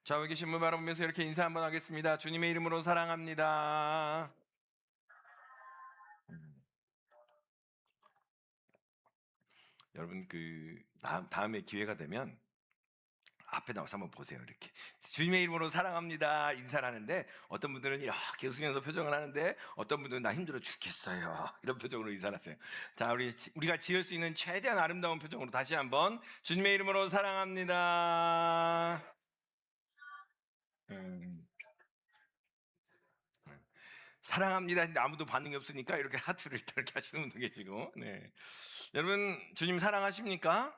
좌우에 계신 분 바라보면서 이렇게 인사 한번 하겠습니다. 주님의 이름으로 사랑합니다. 여러분 다음에 기회가 되면 앞에 나와서 한번 보세요. 이렇게 주님의 이름으로 사랑합니다 인사를 하는데 어떤 분들은 이렇게 웃으면서 표정을 하는데 어떤 분들은 나 힘들어 죽겠어요 이런 표정으로 인사를 하세요. 자, 우리가 지을 수 있는 최대한 아름다운 표정으로 다시 한번 주님의 이름으로 사랑합니다. 사랑합니다 했는데 아무도 반응이 없으니까 이렇게 하트를 이렇게 하시는 분도 계시고. 네. 여러분 주님 사랑하십니까?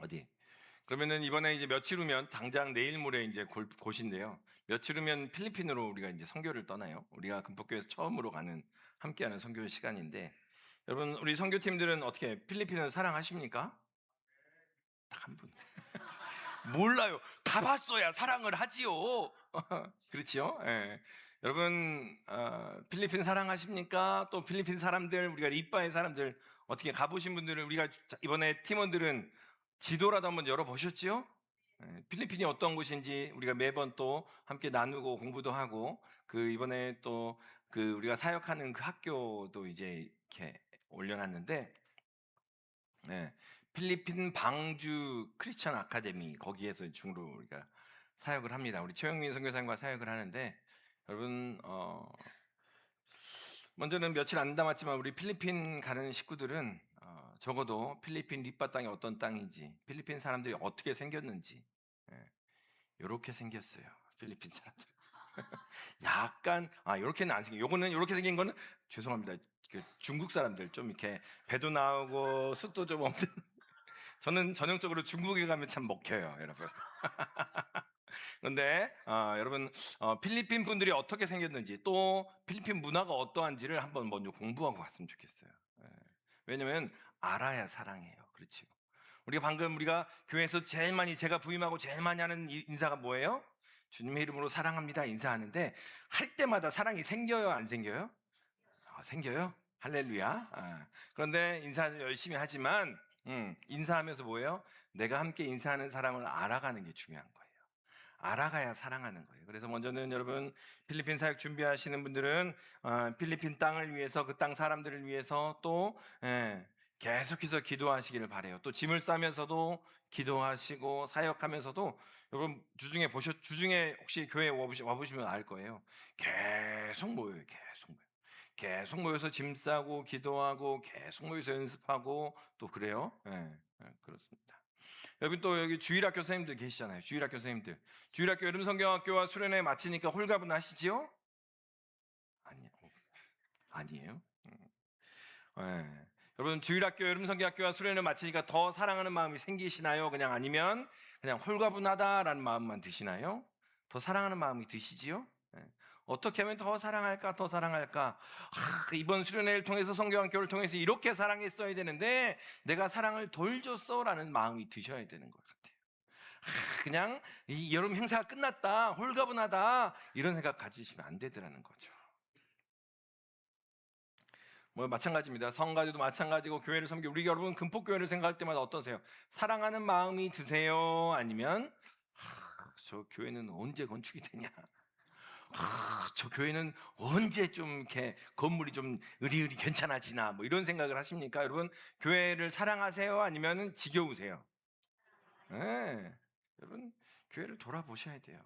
어디? 그러면은 이번에 이제 며칠 후면 당장 내일 모레 이제 곧인데요. 며칠 후면 필리핀으로 우리가 이제 선교를 떠나요. 우리가 금폭교에서 처음으로 함께하는 선교 시간인데, 여러분 우리 선교팀들은 어떻게 필리핀을 사랑하십니까? 딱 한 분. 몰라요. 가봤어야 사랑을 하지요. 그렇지요? 예. 여러분 필리핀 사랑하십니까? 또 필리핀 사람들, 우리가 리빠의 사람들 어떻게 가보신 분들은, 우리가 이번에 팀원들은 지도라도 한번 열어보셨지요? 필리핀이 어떤 곳인지 우리가 매번 또 함께 나누고 공부도 하고, 이번에 또 우리가 사역하는 그 학교도 이제 이렇게 올려놨는데, 필리핀 방주 크리스천 아카데미, 거기에서 중으로 우리가 사역을 합니다. 우리 최영민 선교사님과 사역을 하는데, 여러분 먼저는 며칠 안 남았지만 우리 필리핀 가는 식구들은 적어도 필리핀 리빠 땅이 어떤 땅인지, 필리핀 사람들이 어떻게 생겼는지, 이렇게 생겼어요. 필리핀 사람들 약간 이렇게는 안 생겨. 요거는 이렇게 생긴 거는 죄송합니다. 중국 사람들 좀 이렇게 배도 나오고 숱도 좀 없는. 저는 전형적으로 중국에 가면 참 먹혀요, 여러분. 그런데 여러분 필리핀 분들이 어떻게 생겼는지, 또 필리핀 문화가 어떠한지를 한번 먼저 공부하고 갔으면 좋겠어요. 왜냐면 알아야 사랑해요. 그렇죠? 우리가 교회에서 제가 부임하고 제일 많이 하는 인사가 뭐예요? 주님의 이름으로 사랑합니다 인사하는데, 할 때마다 사랑이 생겨요, 안 생겨요? 생겨요? 할렐루야. 그런데 인사를 열심히 하지만 인사하면서 뭐예요? 내가 함께 인사하는 사람을 알아가는 게 중요한 거예요. 알아가야 사랑하는 거예요. 그래서 먼저는 여러분 필리핀 사역 준비하시는 분들은 필리핀 땅을 위해서, 그 땅 사람들을 위해서 또 계속해서 기도하시기를 바래요. 또 짐을 싸면서도 기도하시고 사역하면서도, 여러분 주중에 혹시 교회 와보시면 알 거예요. 계속 모여요. 계속 모여서 짐 싸고 기도하고 계속 모여서 연습하고 또 그래요. 그렇습니다. 여기 또 주일학교 선생님들 계시잖아요. 주일학교 선생님들. 주일학교 여름성경학교와 수련회 마치니까 홀가분하시지요? 아니에요. 여러분 주일학교 여름성경학교와 수련회 마치니까 더 사랑하는 마음이 생기시나요? 아니면 그냥 홀가분하다라는 마음만 드시나요? 더 사랑하는 마음이 드시지요? 어떻게 하면 더 사랑할까? 이번 수련회를 통해서, 성경학교를 통해서 이렇게 사랑했어야 되는데 내가 사랑을 덜 줬어라는 마음이 드셔야 되는 것 같아요. 그냥 이 여름 행사가 끝났다, 홀가분하다, 이런 생각 가지시면 안 되더라는 거죠. 마찬가지입니다. 성가대도 마찬가지고 교회를 우리 여러분 금폭교회를 생각할 때마다 어떠세요? 사랑하는 마음이 드세요? 아니면 저 교회는 언제 건축이 되냐? 저 교회는 언제 좀 이렇게 건물이 좀 의리의리 괜찮아지나, 이런 생각을 하십니까? 여러분 교회를 사랑하세요? 아니면 지겨우세요? 여러분 교회를 돌아보셔야 돼요.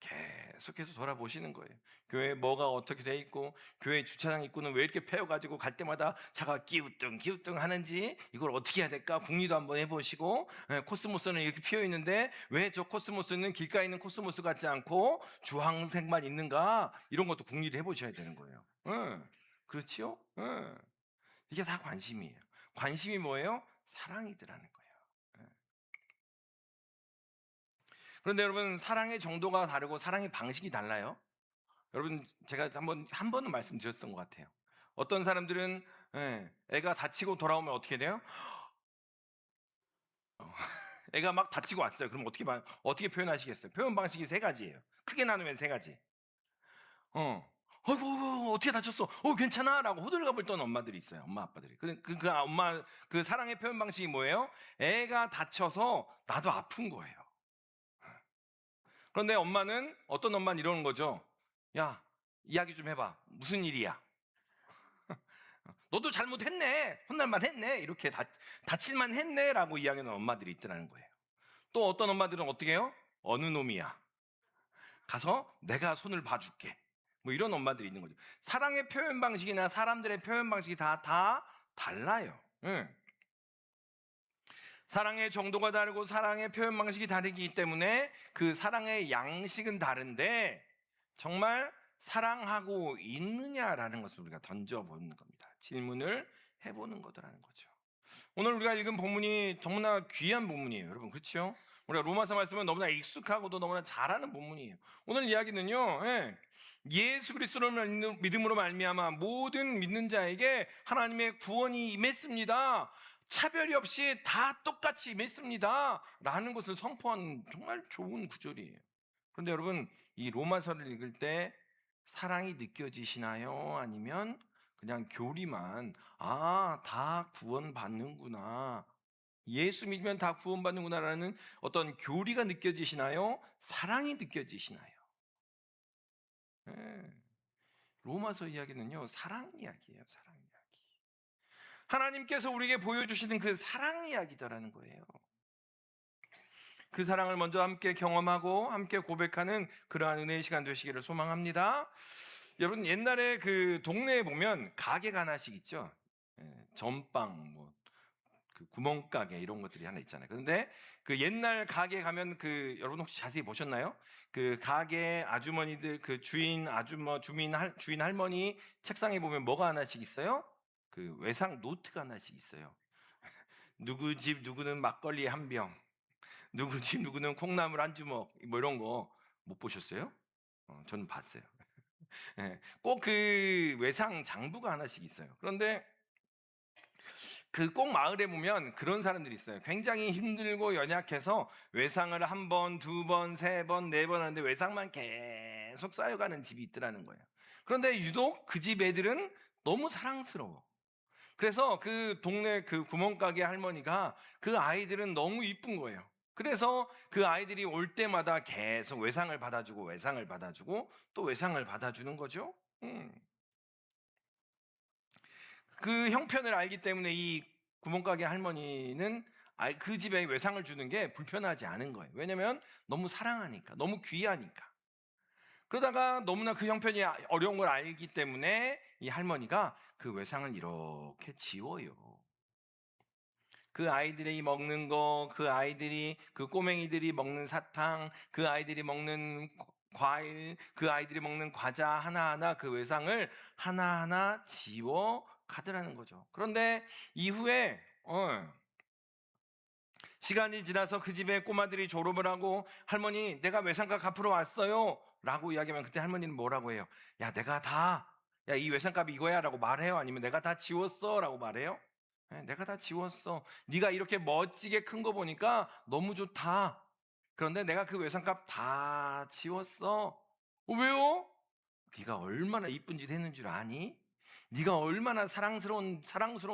계속해서 돌아보시는 거예요. 교회 뭐가 어떻게 돼 있고, 교회 주차장 입구는 왜 이렇게 패여가지고 갈 때마다 차가 기우뚱 하는지, 이걸 어떻게 해야 될까 궁리도 한번 해보시고, 코스모스는 이렇게 피어 있는데 왜 저 코스모스는 길가에 있는 코스모스 같지 않고 주황색만 있는가, 이런 것도 궁리를 해보셔야 되는 거예요. 그렇지요? 이게 다 관심이에요. 관심이 뭐예요? 사랑이더라는 거예요. 그런데 여러분 사랑의 정도가 다르고 사랑의 방식이 달라요. 여러분 제가 한 번은 말씀드렸던 것 같아요. 어떤 사람들은 애가 다치고 돌아오면 어떻게 돼요? 애가 막 다치고 왔어요. 그럼 어떻게 표현하시겠어요? 표현 방식이 세 가지예요. 크게 나누면 세 가지. 어이구 어떻게 다쳤어? 괜찮아? 라고 호들갑을 떠는 엄마들이 있어요. 엄마 아빠들이. 그 사랑의 표현 방식이 뭐예요? 애가 다쳐서 나도 아픈 거예요. 그런데 어떤 엄마는 이러는 거죠. 야, 이야기 좀 해봐. 무슨 일이야? 너도 잘못했네. 혼날만 했네. 이렇게 다칠만 했네. 라고 이야기하는 엄마들이 있더라는 거예요. 또 어떤 엄마들은 어떻게 해요? 어느 놈이야. 가서 내가 손을 봐줄게. 뭐 이런 엄마들이 있는 거죠. 사랑의 표현 방식이나 사람들의 표현 방식이 다 달라요. 응. 사랑의 정도가 다르고 사랑의 표현 방식이 다르기 때문에 그 사랑의 양식은 다른데 정말 사랑하고 있느냐라는 것을 우리가 던져보는 겁니다. 질문을 해보는 거더라는 거죠. 오늘 우리가 읽은 본문이 너무나 귀한 본문이에요, 여러분. 그렇죠? 우리가 로마서 말씀은 너무나 익숙하고도 너무나 잘하는 본문이에요. 오늘 이야기는요, 예수 그리스도를 믿음으로 말미암아 모든 믿는 자에게 하나님의 구원이 임했습니다. 차별이 없이 다 똑같이 임했습니다. 라는 것을 선포한 정말 좋은 구절이에요. 그런데 여러분, 이 로마서를 읽을 때 사랑이 느껴지시나요? 아니면 그냥 교리만, 다 구원받는구나, 예수 믿으면 다 구원받는구나라는 어떤 교리가 느껴지시나요? 사랑이 느껴지시나요? 예. 로마서 이야기는요, 사랑 이야기예요. 사랑 이야기. 하나님께서 우리에게 보여주시는 그 사랑 이야기더라는 거예요. 그 사랑을 먼저 함께 경험하고 함께 고백하는 그러한 은혜의 시간 되시기를 소망합니다. 여러분, 옛날에 그 동네에 보면 가게가 하나씩 있죠. 전빵, 그 구멍가게 이런 것들이 하나 있잖아요. 그런데 그 옛날 가게 가면 그 여러분 혹시 자세히 보셨나요? 그 가게 아주머니들, 그 주인 주인 할머니 책상에 보면 뭐가 하나씩 있어요? 그 외상 노트가 하나씩 있어요. 누구 집 누구는 막걸리 한 병, 누구 집 누구는 콩나물 한 주먹, 뭐 이런 거 못 보셨어요? 저는 봤어요. 꼭 그 외상 장부가 하나씩 있어요. 그런데 그 꼭 마을에 보면 그런 사람들이 있어요. 굉장히 힘들고 연약해서 외상을 한 번, 두 번, 세 번, 네 번 하는데 외상만 계속 쌓여가는 집이 있더라는 거예요. 그런데 유독 그 집 애들은 너무 사랑스러워. 그래서 그 동네 그 구멍가게 할머니가 그 아이들은 너무 이쁜 거예요. 그래서 그 아이들이 올 때마다 계속 외상을 받아주고 외상을 받아주고 또 외상을 받아주는 거죠. 그 형편을 알기 때문에 이 구멍가게 할머니는 그 집에 외상을 주는 게 불편하지 않은 거예요. 왜냐면 너무 사랑하니까, 너무 귀하니까. 그러다가 너무나 그 형편이 어려운 걸 알기 때문에 이 할머니가 그 외상을 이렇게 지워요. 그 아이들이 먹는 거, 그 아이들이, 그 꼬맹이들이 먹는 사탕, 그 아이들이 먹는 과일, 그 아이들이 먹는 과자 하나하나 그 외상을 하나하나 지워 가더라는 거죠. 그런데 이후에 시간이 지나서 그 집에 꼬마들이 졸업을 하고 할머니 내가 외상값 갚으러 왔어요 라고 이야기하면 그때 할머니는 뭐라고 해요? 야, 이 외상값이 이거야 라고 말해요? 아니면 내가 다 지웠어 라고 말해요? 내가 다 지웠어. 네가 이렇게 멋지게 큰 거 보니까 너무 좋다. 그런데 내가 그 외상값 다 지웠어. 왜요? 네가 얼마나 이쁜 짓 했는 줄 아니? 네가 얼마나 사랑스러운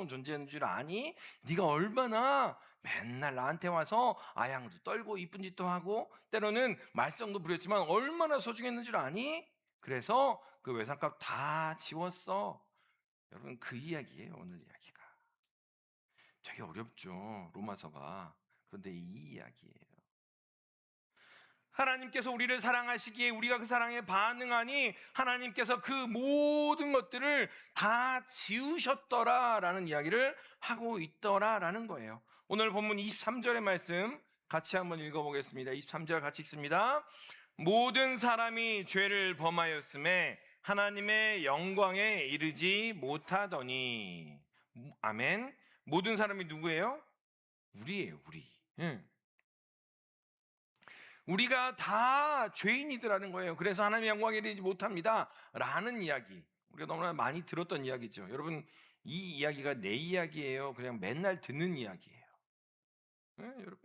존재인 줄 아니? 네가 얼마나 맨날 나한테 와서 아양도 떨고 이쁜 짓도 하고 때로는 말썽도 부렸지만 얼마나 소중했는 줄 아니? 그래서 그 외상값 다 지웠어. 여러분, 그 이야기예요, 오늘 이야기가. 되게 어렵죠, 로마서가. 그런데 이 이야기예요. 하나님께서 우리를 사랑하시기에 우리가 그 사랑에 반응하니 하나님께서 그 모든 것들을 다 지우셨더라라는 이야기를 하고 있더라라는 거예요. 오늘 본문 23절의 말씀 같이 한번 읽어보겠습니다. 23절 같이 읽습니다. 모든 사람이 죄를 범하였음에 하나님의 영광에 이르지 못하더니. 아멘. 모든 사람이 누구예요? 우리예요, 우리. 우리가 다 죄인이더라는 거예요. 그래서 하나님의 영광에 이르지 못합니다 라는 이야기, 우리가 너무나 많이 들었던 이야기죠. 여러분, 이 이야기가 내 이야기예요? 그냥 맨날 듣는 이야기예요? 여러분,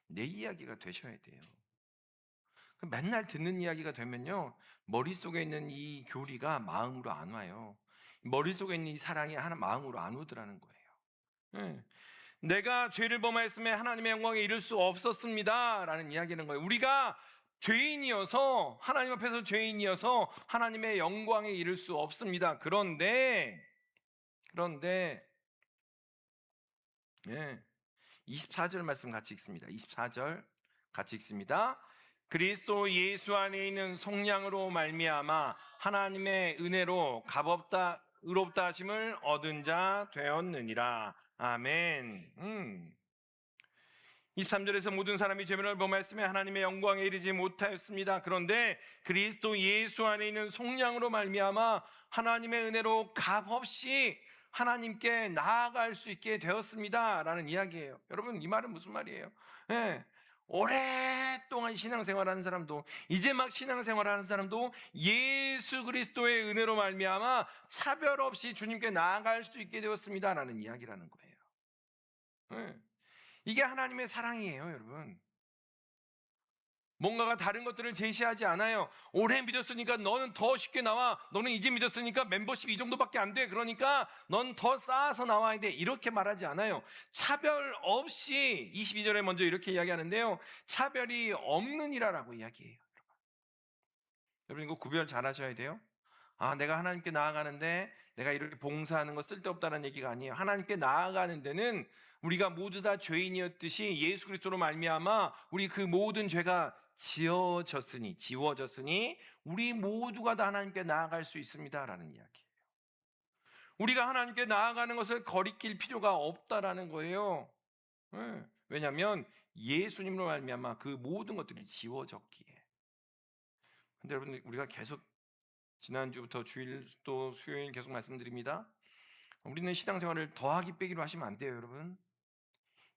내 이야기가 되셔야 돼요. 맨날 듣는 이야기가 되면요, 머릿속에 있는 이 교리가 마음으로 안 와요. 머릿속에 있는 이 사랑이 마음으로 안 오더라는 거예요. 내가 죄를 범하였음에 하나님의 영광에 이를 수 없었습니다 라는 이야기는 거예요. 우리가 죄인이어서, 하나님 앞에서 죄인이어서 하나님의 영광에 이를 수 없습니다. 그런데 예, 24절 말씀 같이 읽습니다. 24절 같이 읽습니다. 그리스도 예수 안에 있는 속량으로 말미암아 하나님의 은혜로 값없다 의롭다 하심을 얻은 자 되었느니라. 아멘. 23절에서 모든 사람이 죄면을 범하였으며 하나님의 영광에 이르지 못하였습니다. 그런데 그리스도 예수 안에 있는 속량으로 말미암아 하나님의 은혜로 값없이 하나님께 나아갈 수 있게 되었습니다 라는 이야기예요. 여러분, 이 말은 무슨 말이에요? 예, 오랫동안 신앙생활하는 사람도, 이제 막 신앙생활하는 사람도 예수 그리스도의 은혜로 말미암아 차별 없이 주님께 나아갈 수 있게 되었습니다 라는 이야기라는 거예요. 예. 이게 하나님의 사랑이에요, 여러분. 뭔가가 다른 것들을 제시하지 않아요. 오래 믿었으니까 너는 더 쉽게 나와. 너는 이제 믿었으니까 멤버십 이 정도밖에 안 돼. 그러니까 넌 더 쌓아서 나와야 돼. 이렇게 말하지 않아요. 차별 없이 22절에 먼저 이렇게 이야기하는데요. 차별이 없느니라라고 이야기해요. 여러분, 이거 구별 잘 하셔야 돼요. 아, 내가 하나님께 나아가는데 내가 이렇게 봉사하는 거 쓸데없다는 얘기가 아니에요. 하나님께 나아가는 데는 우리가 모두 다 죄인이었듯이 예수 그리스도로 말미암아 우리 그 모든 죄가 지워졌으니 우리 모두가 다 하나님께 나아갈 수 있습니다라는 이야기예요. 우리가 하나님께 나아가는 것을 거리낄 필요가 없다라는 거예요. 왜냐하면 예수님으로 말미암아 그 모든 것들이 지워졌기에. 근데 여러분, 우리가 계속 지난주부터 주일 또 수요일 계속 말씀드립니다. 우리는 신앙생활을 더하기 빼기로 하시면 안 돼요, 여러분.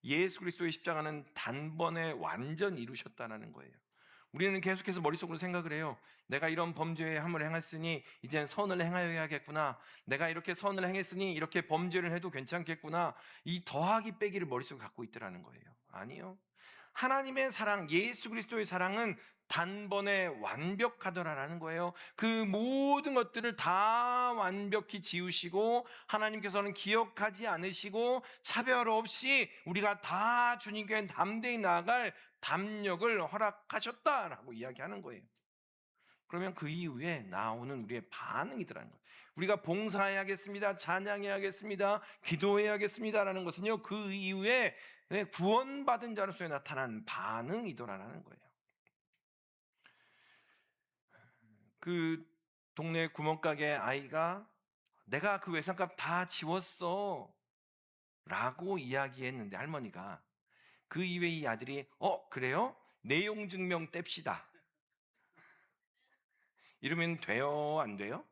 예수 그리스도의 십자가는 단번에 완전 이루셨다는 거예요. 우리는 계속해서 머릿속으로 생각을 해요. 내가 이런 범죄의 함을 행했으니 이제는 선을 행하여야겠구나. 내가 이렇게 선을 행했으니 이렇게 범죄를 해도 괜찮겠구나. 이 더하기 빼기를 머릿속에 갖고 있더라는 거예요. 아니요. 하나님의 사랑, 예수 그리스도의 사랑은 단번에 완벽하더라라는 거예요. 그 모든 것들을 다 완벽히 지우시고 하나님께서는 기억하지 않으시고 차별 없이 우리가 다 주님께 담대히 나아갈 담력을 허락하셨다라고 이야기하는 거예요. 그러면 그 이후에 나오는 우리의 반응이더라는 거예요. 우리가 봉사해야겠습니다, 찬양해야겠습니다, 기도해야겠습니다라는 것은요, 그 이후에 구원받은 자로서의 나타난 반응이더라는 거예요. 그 동네 구멍가게 아이가 내가 그 외상값 다 지웠어 라고 이야기했는데, 할머니가 그 이후에 이 아들이 그래요? 내용 증명 뗍시다 이러면 돼요, 안 돼요?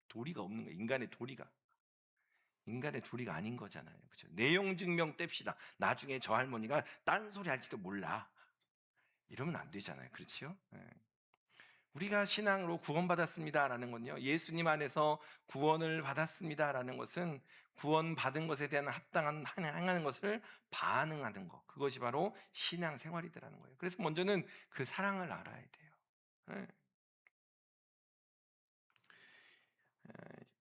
도리가 없는 거예요. 인간의 도리가 아닌 거잖아요. 그렇죠? 내용 증명 뗍시다. 나중에 저 할머니가 딴 소리 할지도 몰라. 이러면 안 되잖아요. 그렇죠? 우리가 신앙으로 구원받았습니다라는 건요, 예수님 안에서 구원을 받았습니다라는 것은 구원받은 것에 대한 합당한 행하는 것을 반응하는 것, 그것이 바로 신앙생활이라는 거예요. 그래서 먼저는 그 사랑을 알아야 돼요. 예.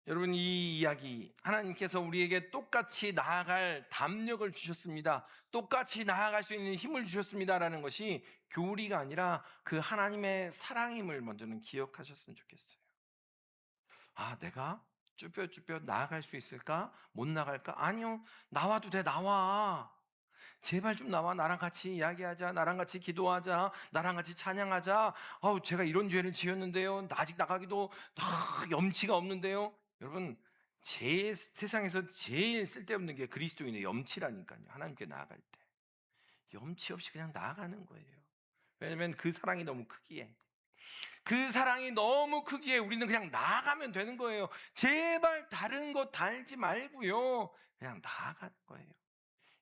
여러분, 이 이야기, 하나님께서 우리에게 똑같이 나아갈 담력을 주셨습니다. 똑같이 나아갈 수 있는 힘을 주셨습니다라는 것이 교리가 아니라 그 하나님의 사랑임을 먼저는 기억하셨으면 좋겠어요. 아, 내가 쭈뼛쭈뼛 나아갈 수 있을까? 못 나갈까? 아니요, 나와도 돼. 나와. 제발 좀 나와. 나랑 같이 이야기하자. 나랑 같이 기도하자. 나랑 같이 찬양하자. 제가 이런 죄를 지었는데요, 아직 나가기도 염치가 없는데요. 여러분, 세상에서 제일 쓸데없는 게 그리스도인의 염치라니까요. 하나님께 나아갈 때 염치 없이 그냥 나아가는 거예요. 왜냐하면 그 사랑이 너무 크기에, 우리는 그냥 나아가면 되는 거예요. 제발 다른 거 달지 말고요, 그냥 나아가는 거예요.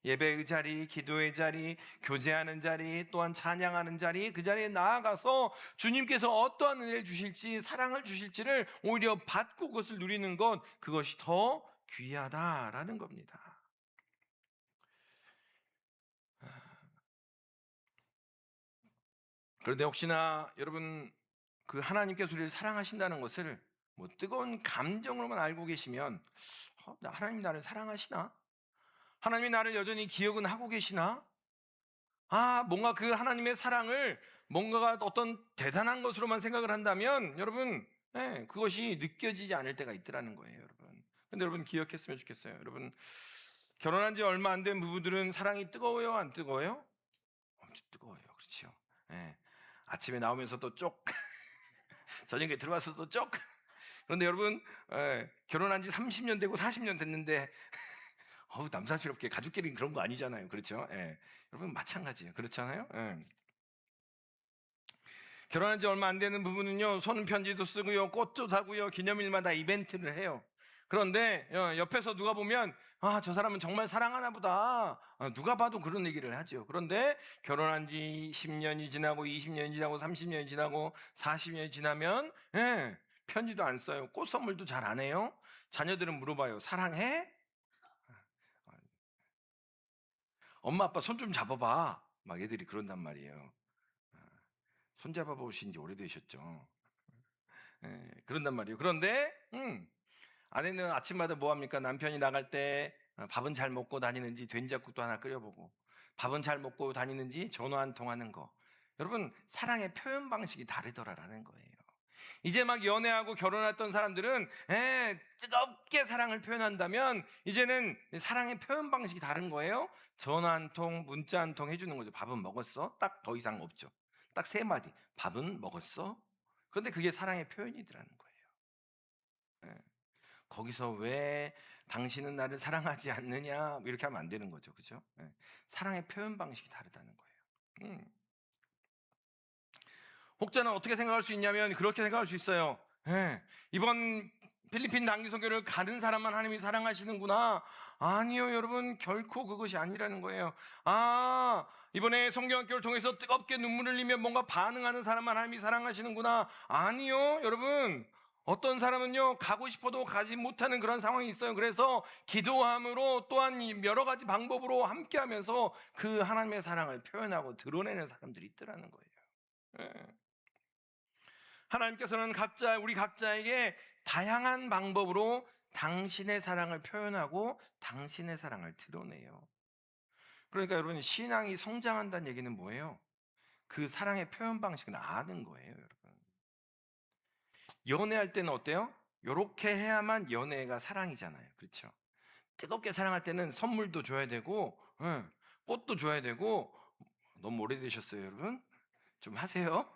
예배의 자리, 기도의 자리, 교제하는 자리, 또한 찬양하는 자리, 그 자리에 나아가서 주님께서 어떠한 은혜를 주실지, 사랑을 주실지를 오히려 받고 그것을 누리는 것, 그것이 더 귀하다라는 겁니다. 그런데 혹시나 여러분, 그 하나님께서 우리를 사랑하신다는 것을 뭐 뜨거운 감정으로만 알고 계시면, 하나님이 나를 사랑하시나? 하나님이 나를 여전히 기억은 하고 계시나? 뭔가 그 하나님의 사랑을 뭔가가 어떤 대단한 것으로만 생각을 한다면 여러분, 그것이 느껴지지 않을 때가 있더라는 거예요, 여러분. 근데 여러분 기억했으면 좋겠어요. 여러분, 결혼한 지 얼마 안 된 부부들은 사랑이 뜨거워요, 안 뜨거워요? 엄청 뜨거워요. 그렇죠. 예. 아침에 나오면서도 쪽, 저녁에 들어와서도 쪽. 그런데 여러분, 결혼한 지 30년 되고 40년 됐는데 남사스럽게 가족끼리 그런 거 아니잖아요. 그렇죠? 예. 여러분 마찬가지예요. 그렇잖아요? 예. 결혼한 지 얼마 안 되는 부부는요, 손편지도 쓰고요, 꽃도 사고요, 기념일마다 이벤트를 해요. 그런데 옆에서 누가 보면 저 사람은 정말 사랑하나 보다, 누가 봐도 그런 얘기를 하죠. 그런데 결혼한 지 10년이 지나고 20년이 지나고 30년이 지나고 40년이 지나면 편지도 안 써요. 꽃 선물도 잘 안 해요. 자녀들은 물어봐요. 사랑해? 엄마 아빠 손 좀 잡아봐. 막 애들이 그런단 말이에요. 손 잡아 보신 지 오래되셨죠? 그런단 말이에요. 그런데 아내는 아침마다 뭐 합니까? 남편이 나갈 때 밥은 잘 먹고 다니는지 된장국도 하나 끓여보고, 밥은 잘 먹고 다니는지 전화 한 통 하는 거. 여러분, 사랑의 표현 방식이 다르더라라는 거예요. 이제 막 연애하고 결혼했던 사람들은 뜨겁게 사랑을 표현한다면 이제는 사랑의 표현 방식이 다른 거예요. 전화 한 통, 문자 한 통 해주는 거죠. 밥은 먹었어? 딱 더 이상 없죠. 딱 세 마디. 밥은 먹었어? 그런데 그게 사랑의 표현이더라는 거예요. 예. 거기서 왜 당신은 나를 사랑하지 않느냐 이렇게 하면 안 되는 거죠. 그죠? 사랑의 표현 방식이 다르다는 거예요. 음. 혹자는 어떻게 생각할 수 있냐면 그렇게 생각할 수 있어요. 이번 필리핀 단기 선교를 가는 사람만 하나님이 사랑하시는구나. 아니요, 여러분, 결코 그것이 아니라는 거예요. 이번에 성경학교를 통해서 뜨겁게 눈물을 흘리며 뭔가 반응하는 사람만 하나님이 사랑하시는구나. 아니요, 여러분. 어떤 사람은요, 가고 싶어도 가지 못하는 그런 상황이 있어요. 그래서 기도함으로 또한 여러 가지 방법으로 함께 하면서 그 하나님의 사랑을 표현하고 드러내는 사람들이 있더라는 거예요. 예. 하나님께서는 우리 각자에게 다양한 방법으로 당신의 사랑을 표현하고 당신의 사랑을 드러내요. 그러니까 여러분, 신앙이 성장한다는 얘기는 뭐예요? 그 사랑의 표현 방식을 아는 거예요, 여러분. 연애할 때는 어때요? 요렇게 해야만 연애가 사랑이잖아요. 그렇죠? 뜨겁게 사랑할 때는 선물도 줘야 되고, 꽃도 줘야 되고. 너무 오래되셨어요, 여러분? 좀 하세요.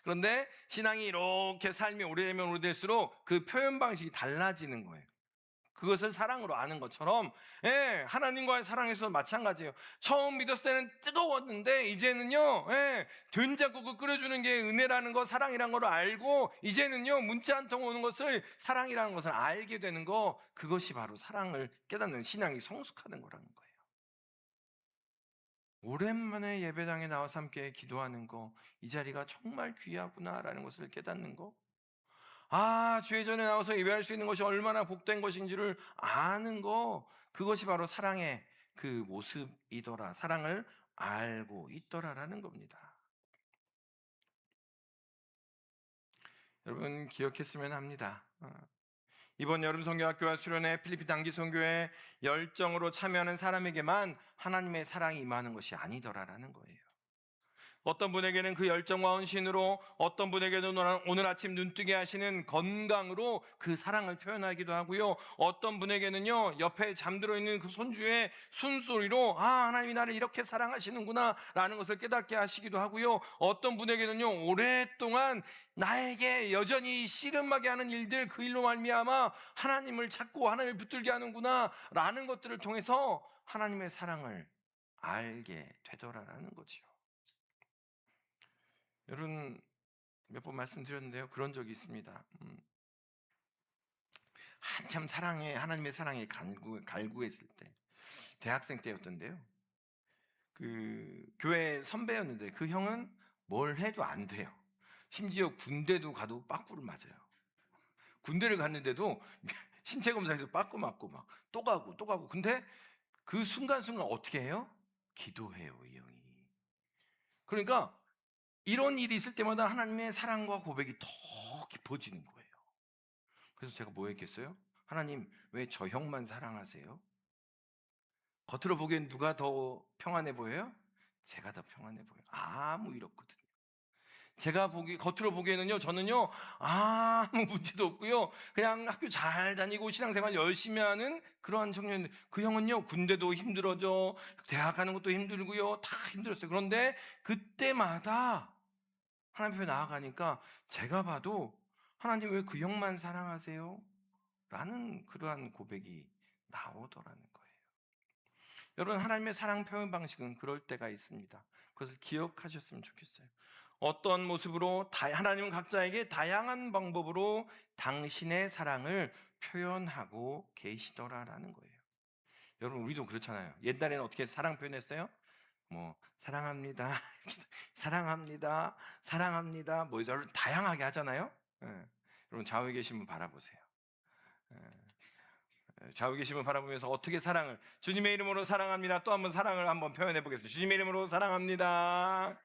그런데 신앙이 이렇게 삶이 오래되면 오래될수록 그 표현 방식이 달라지는 거예요. 그것을 사랑으로 아는 것처럼, 하나님과의 사랑에서 마찬가지예요. 처음 믿었을 때는 뜨거웠는데 이제는요, 된장국을 끓여주는 게 은혜라는 거, 사랑이라는 걸 알고, 이제는요, 문자 한 통 오는 것을 사랑이라는 것을 알게 되는 거, 그것이 바로 사랑을 깨닫는 신앙이 성숙하는 거라는 거예요. 오랜만에 예배당에 나와서 함께 기도하는 거, 이 자리가 정말 귀하구나라는 것을 깨닫는 거, 주의 전에 나와서 예배할 수 있는 것이 얼마나 복된 것인지를 아는 거, 그것이 바로 사랑의 그 모습이더라. 사랑을 알고 있더라라는 겁니다. 여러분 기억했으면 합니다. 이번 여름 성교학교와 수련회 필리핀 단기 선교에 열정으로 참여하는 사람에게만 하나님의 사랑이 임하는 것이 아니더라라는 거예요. 어떤 분에게는 그 열정과 헌신으로, 어떤 분에게는 오늘 아침 눈뜨게 하시는 건강으로 그 사랑을 표현하기도 하고요. 어떤 분에게는요, 옆에 잠들어 있는 그 손주의 순소리로 하나님이 나를 이렇게 사랑하시는구나 라는 것을 깨닫게 하시기도 하고요. 어떤 분에게는요, 오랫동안 나에게 여전히 씨름하게 하는 일들, 그 일로 말미암아 하나님을 찾고 하나님을 붙들게 하는구나 라는 것들을 통해서 하나님의 사랑을 알게 되더라라는 거죠. 여러분, 몇 번 말씀드렸는데요, 그런 적이 있습니다. 한참 하나님의 사랑에 갈구했을 때, 대학생 때였던데요. 그 교회 선배였는데 그 형은 뭘 해도 안 돼요. 심지어 군대도 가도 빠꾸를 맞아요. 군대를 갔는데도 신체 검사에서 빠꾸 맞고 막 또 가고 또 가고. 근데 그 순간순간 어떻게 해요? 기도해요, 이 형이. 그러니까 이런 일이 있을 때마다 하나님의 사랑과 고백이 더 깊어지는 거예요. 그래서 제가 뭐 했겠어요? 하나님, 왜 저 형만 사랑하세요? 겉으로 보기엔 누가 더 평안해 보여요? 제가 더 평안해 보여요. 아무 일 없거든요. 제가 겉으로 보기에는요, 저는요, 아무 문제도 없고요. 그냥 학교 잘 다니고 신앙생활 열심히 하는 그러한 청년, 그 형은요, 군대도 힘들어져, 대학 가는 것도 힘들고요, 다 힘들었어요. 그런데 그때마다 하나님 앞에 나아가니까 제가 봐도 하나님 왜 그 형만 사랑하세요? 라는 그러한 고백이 나오더라는 거예요. 여러분, 하나님의 사랑 표현 방식은 그럴 때가 있습니다. 그것을 기억하셨으면 좋겠어요. 어떤 모습으로 하나님은 각자에게 다양한 방법으로 당신의 사랑을 표현하고 계시더라라는 거예요. 여러분, 우리도 그렇잖아요. 옛날에는 어떻게 사랑 표현했어요? 뭐 사랑합니다, 사랑합니다, 사랑합니다. 뭐 이런 다양하게 하잖아요. 예. 여러분, 좌우에 계신 분 바라보세요. 좌우에 계신 분 바라보면서 어떻게 사랑을, 주님의 이름으로 사랑합니다. 또 한번 사랑을 한번 표현해 보겠습니다. 주님의 이름으로 사랑합니다.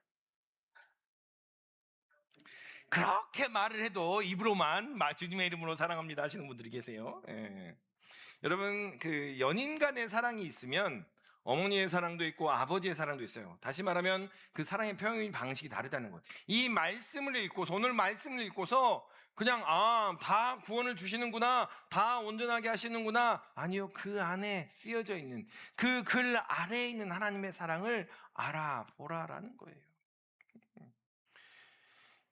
그렇게 말을 해도 입으로만 주님의 이름으로 사랑합니다 하시는 분들이 계세요. 예. 여러분, 그 연인 간의 사랑이 있으면 어머니의 사랑도 있고 아버지의 사랑도 있어요. 다시 말하면 그 사랑의 표현 방식이 다르다는 거예요. 이 말씀을 읽고서, 오늘 말씀을 읽고서 그냥 다 구원을 주시는구나, 다 온전하게 하시는구나, 아니요, 그 안에 쓰여져 있는 그 글 아래에 있는 하나님의 사랑을 알아보라라는 거예요.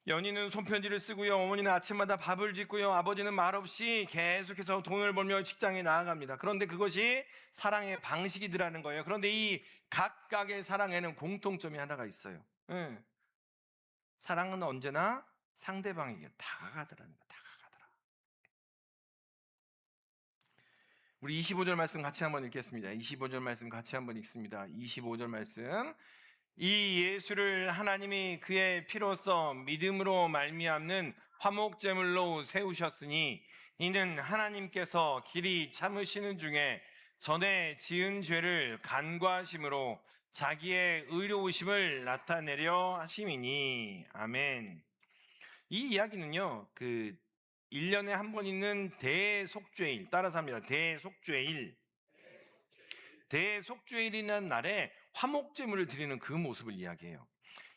연인은 손편지를 쓰고요, 어머니는 아침마다 밥을 짓고요, 아버지는 말없이 계속해서 돈을 벌며 직장에 나아갑니다. 그런데 그것이 사랑의 방식이더라는 거예요. 그런데 이 각각의 사랑에는 공통점이 하나가 있어요. 예. 사랑은 언제나 상대방에게 다가가더라는 거예요. 다가가더라. 우리 25절 말씀 같이 한번 읽겠습니다. 25절 말씀 같이 한번 읽습니다. 25절 말씀. 이 예수를 하나님이 그의 피로써 믿음으로 말미암는 화목제물로 세우셨으니 이는 하나님께서 길이 참으시는 중에 전에 지은 죄를 간과하심으로 자기의 의로우심을 나타내려 하심이니. 아멘. 이 이야기는요, 1년에 한 번 있는 대속죄일, 따라서 합니다. 대속죄일이라는 날에 화목제물을 드리는 그 모습을 이야기해요.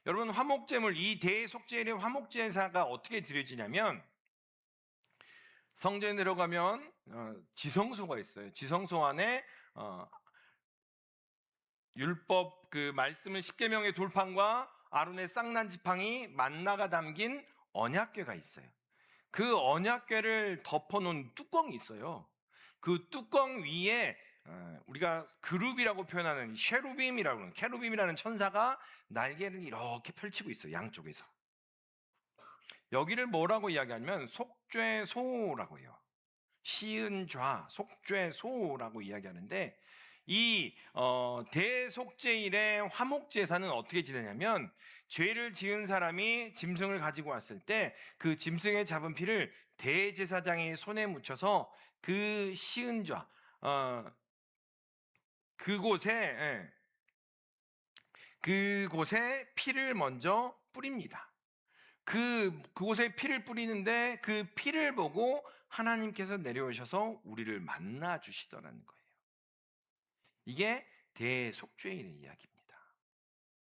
여러분, 화목제물, 이 대속죄일의 화목제사가 어떻게 드려지냐면, 성전에 들어가면 지성소가 있어요. 지성소 안에 율법 그 말씀은 십계명의 돌판과 아론의 쌍난 지팡이 만나가 담긴 언약궤가 있어요. 그 언약궤를 덮어놓은 뚜껑이 있어요. 그 뚜껑 위에 우리가 그룹이라고 표현하는 쉐루빔이라고 하는, 캐루빔이라는 천사가 날개를 이렇게 펼치고 있어요. 양쪽에서. 여기를 뭐라고 이야기하냐면 속죄소라고 해요. 시은좌, 속죄소라고 이야기하는데, 이 대속죄일의 화목제사는 어떻게 지내냐면, 죄를 지은 사람이 짐승을 가지고 왔을 때 그 짐승의 잡은 피를 대제사장의 손에 묻혀서 그 시은좌, 그곳에 피를 먼저 뿌립니다. 그곳에 피를 뿌리는데 그 피를 보고 하나님께서 내려오셔서 우리를 만나 주시더라는 거예요. 이게 대속죄일의 이야기입니다.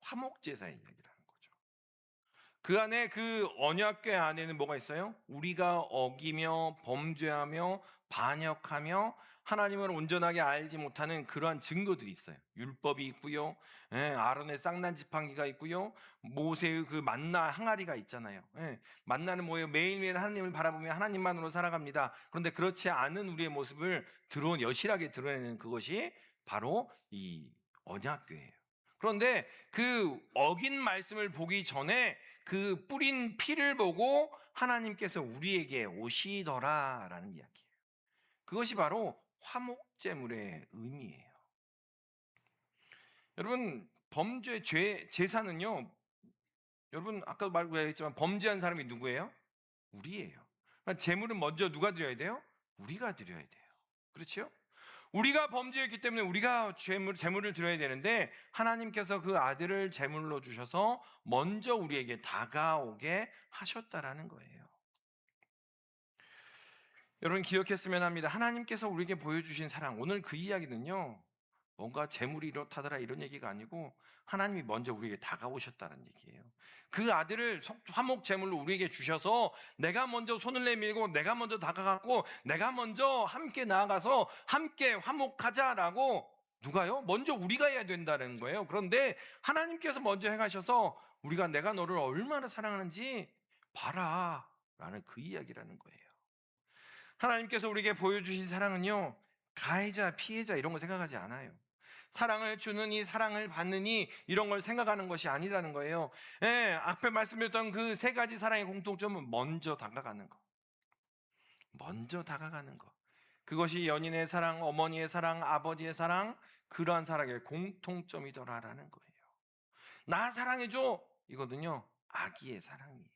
화목제사의 이야기라는 거죠. 그 안에, 그 언약궤 안에는 뭐가 있어요? 우리가 어기며 범죄하며 반역하며 하나님을 온전하게 알지 못하는 그러한 증거들이 있어요. 율법이 있고요, 아론의 쌍난 지팡이가 있고요, 모세의 그 만나 항아리가 있잖아요. 만나는 뭐예요? 매일매일 하나님을 바라보며 하나님만으로 살아갑니다. 그런데 그렇지 않은 우리의 모습을 여실하게 드러내는 그것이 바로 이 언약궤예요. 그런데 그 어긴 말씀을 보기 전에 그 뿌린 피를 보고 하나님께서 우리에게 오시더라라는 이야기예요. 그것이 바로 화목제물의 의미예요. 여러분, 제사는요, 여러분 아까 말했지만 범죄한 사람이 누구예요? 우리예요. 그러니까 제물은 먼저 누가 드려야 돼요? 우리가 드려야 돼요. 그렇죠? 우리가 범죄했기 때문에 우리가 제물을 드려야 되는데, 하나님께서 그 아들을 제물로 주셔서 먼저 우리에게 다가오게 하셨다라는 거예요. 여러분, 기억했으면 합니다. 하나님께서 우리에게 보여주신 사랑, 오늘 그 이야기는요, 뭔가 재물이 이렇다더라 이런 얘기가 아니고 하나님이 먼저 우리에게 다가오셨다는 얘기예요. 그 아들을 화목 제물로 우리에게 주셔서 내가 먼저 손을 내밀고 내가 먼저 다가갔고 내가 먼저 함께 나아가서 함께 화목하자라고 누가요? 먼저 우리가 해야 된다는 거예요. 그런데 하나님께서 먼저 행하셔서 우리가 내가 너를 얼마나 사랑하는지 봐라 라는 그 이야기라는 거예요. 하나님께서 우리에게 보여주신 사랑은요, 가해자, 피해자 이런 거 생각하지 않아요. 사랑을 주느니 사랑을 받느니 이런 걸 생각하는 것이 아니라는 거예요. 예, 앞에 말씀드렸던 그 세 가지 사랑의 공통점은 먼저 다가가는 거. 먼저 다가가는 거. 그것이 연인의 사랑, 어머니의 사랑, 아버지의 사랑, 그러한 사랑의 공통점이더라라는 거예요. 나 사랑해줘! 이거든요, 아기의 사랑이에요.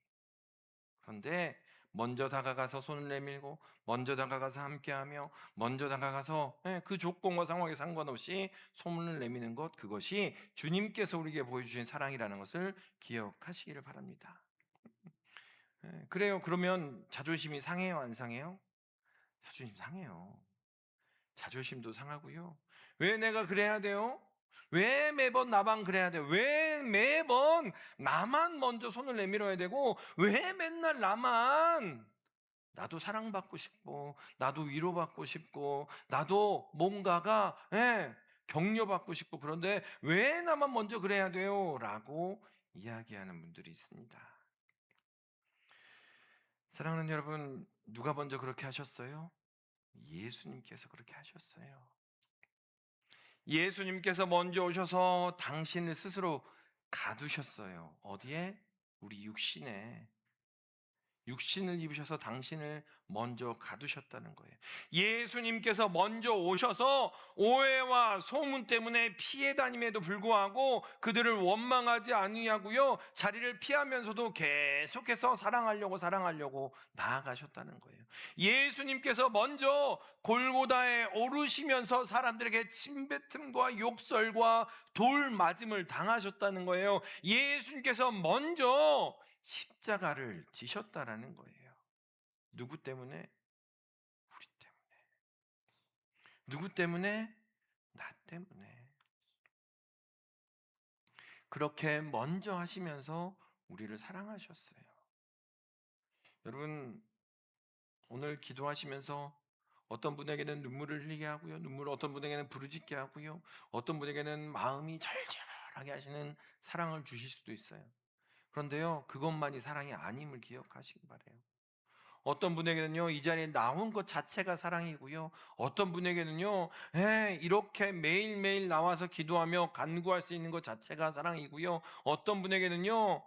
그런데 먼저 다가가서 손을 내밀고 먼저 다가가서 함께하며 먼저 다가가서 그 조건과 상황에 상관없이 손을 내미는 것, 그것이 주님께서 우리에게 보여주신 사랑이라는 것을 기억하시기를 바랍니다. 그래요. 그러면 자존심이 상해요, 안 상해요? 자존심 상해요. 자존심도 상하고요. 왜 내가 그래야 돼요? 왜 매번 나만 그래야 돼요? 왜 매번 나만 먼저 손을 내밀어야 되고 왜 맨날 나도 사랑받고 싶고 나도 위로받고 싶고 나도 뭔가가 격려받고 싶고 그런데 왜 나만 먼저 그래야 돼요? 라고 이야기하는 분들이 있습니다. 사랑하는 여러분, 누가 먼저 그렇게 하셨어요? 예수님께서 그렇게 하셨어요. 예수님께서 먼저 오셔서 당신을 스스로 가두셨어요. 어디에? 우리 육신에. 육신을 입으셔서 당신을 먼저 가두셨다는 거예요. 예수님께서 먼저 오셔서 오해와 소문 때문에 피해 다님에도 불구하고 그들을 원망하지 아니하고요, 자리를 피하면서도 계속해서 사랑하려고 나아가셨다는 거예요. 예수님께서 먼저 골고다에 오르시면서 사람들에게 침뱉음과 욕설과 돌 맞음을 당하셨다는 거예요. 예수님께서 먼저 십자가를 지셨다라는 거예요. 누구 때문에? 우리 때문에. 누구 때문에? 나 때문에. 그렇게 먼저 하시면서 우리를 사랑하셨어요. 여러분, 오늘 기도하시면서 어떤 분에게는 눈물을 흘리게 하고요, 어떤 분에게는 부르짖게 하고요, 어떤 분에게는 마음이 절절하게 하시는 사랑을 주실 수도 있어요. 그런데요, 그것만이 사랑이 아님을 기억하시기 바라요. 어떤 분에게는요, 이 자리에 나온 것 자체가 사랑이고요, 어떤 분에게는요, 이렇게 매일매일 나와서 기도하며 간구할 수 있는 것 자체가 사랑이고요, 어떤 분에게는요,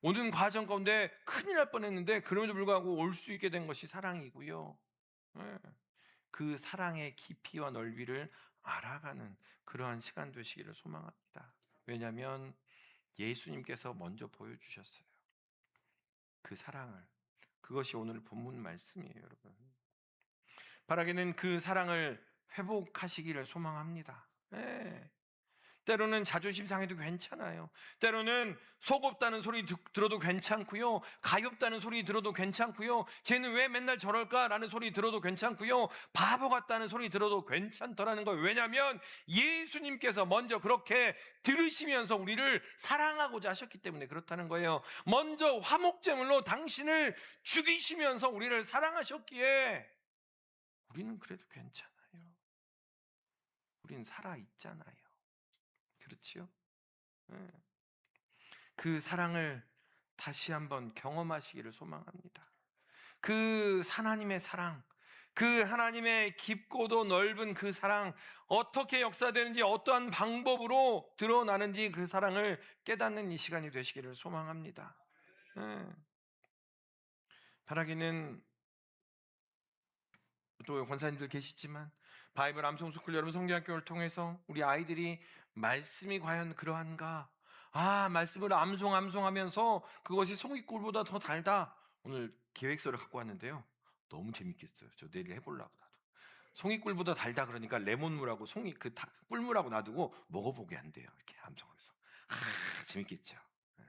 오는 과정 가운데 큰일 날 뻔했는데 그럼에도 불구하고 올 수 있게 된 것이 사랑이고요. 예, 그 사랑의 깊이와 넓이를 알아가는 그러한 시간 되시기를 소망합니다. 왜냐하면 예수님께서 먼저 보여주셨어요. 그 사랑을. 그것이 오늘 본문 말씀이에요, 여러분. 바라기는 그 사랑을 회복하시기를 소망합니다. 예. 때로는 자존심 상해도 괜찮아요. 때로는 속없다는 소리 들어도 괜찮고요, 가엾다는 소리 들어도 괜찮고요, 쟤는 왜 맨날 저럴까라는 소리 들어도 괜찮고요, 바보 같다는 소리 들어도 괜찮더라는 거예요. 왜냐하면 예수님께서 먼저 그렇게 들으시면서 우리를 사랑하고자 하셨기 때문에 그렇다는 거예요. 먼저 화목제물로 당신을 죽이시면서 우리를 사랑하셨기에 우리는 그래도 괜찮아요. 우리는 살아있잖아요. 그렇지요? 예. 그 사랑을 다시 한번 경험하시기를 소망합니다. 그 하나님의 사랑, 그 하나님의 깊고도 넓은 그 사랑, 어떻게 역사되는지, 어떠한 방법으로 드러나는지 그 사랑을 깨닫는 이 시간이 되시기를 소망합니다. 예. 바라기는 또 권사님들 계시지만 바이블 암송스쿨 여러분 성경학교를 통해서 우리 아이들이 말씀이 과연 그러한가, 말씀을 암송하면서 그것이 송이꿀보다 더 달다. 오늘 계획서를 갖고 왔는데요, 너무 재밌겠어요. 저 내일 해보려고. 나도 송이꿀보다 달다 그러니까 레몬물하고 꿀물하고 놔두고 먹어보게 한대요, 이렇게 암송하면서. 재밌겠죠. 예,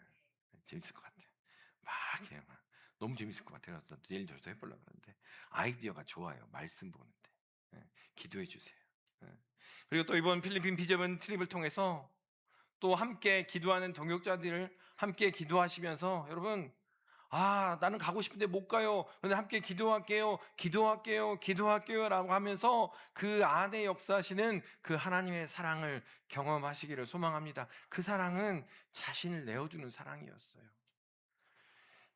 재밌을 것 같아요. 막 이렇게 막 너무 재밌을 것 같아요. 내일 저도 해보려고 하는데 아이디어가 좋아요. 말씀 보는데. 기도해 주세요. 예. 그리고 또 이번 필리핀 비전문 트립을 통해서 또 함께 기도하는 동역자들을 함께 기도하시면서 여러분, 나는 가고 싶은데 못 가요. 근데 함께 기도할게요. 기도할게요. 기도할게요. 라고 하면서 그 안에 역사하시는 그 하나님의 사랑을 경험하시기를 소망합니다. 그 사랑은 자신을 내어주는 사랑이었어요.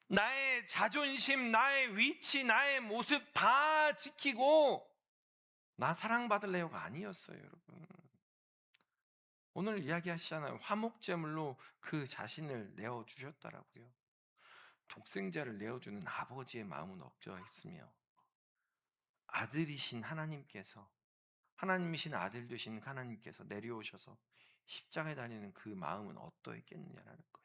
나의 자존심, 나의 위치, 나의 모습 다 지키고 나 사랑받을래요가 아니었어요, 여러분. 오늘 이야기하시잖아요. 화목제물로 그 자신을 내어주셨다라고요. 독생자를 내어주는 아버지의 마음은 없어했으며 아들이신 하나님께서, 하나님이신 아들 되신 하나님께서 내려오셔서 십자가에 달리는 그 마음은 어떠했겠느냐라는 거예요.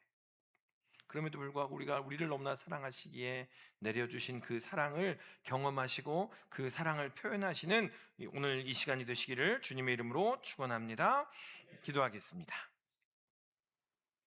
그럼에도 불구하고 우리를 너무나 사랑하시기에 내려주신 그 사랑을 경험하시고 그 사랑을 표현하시는 오늘 이 시간이 되시기를 주님의 이름으로 축원합니다. 기도하겠습니다.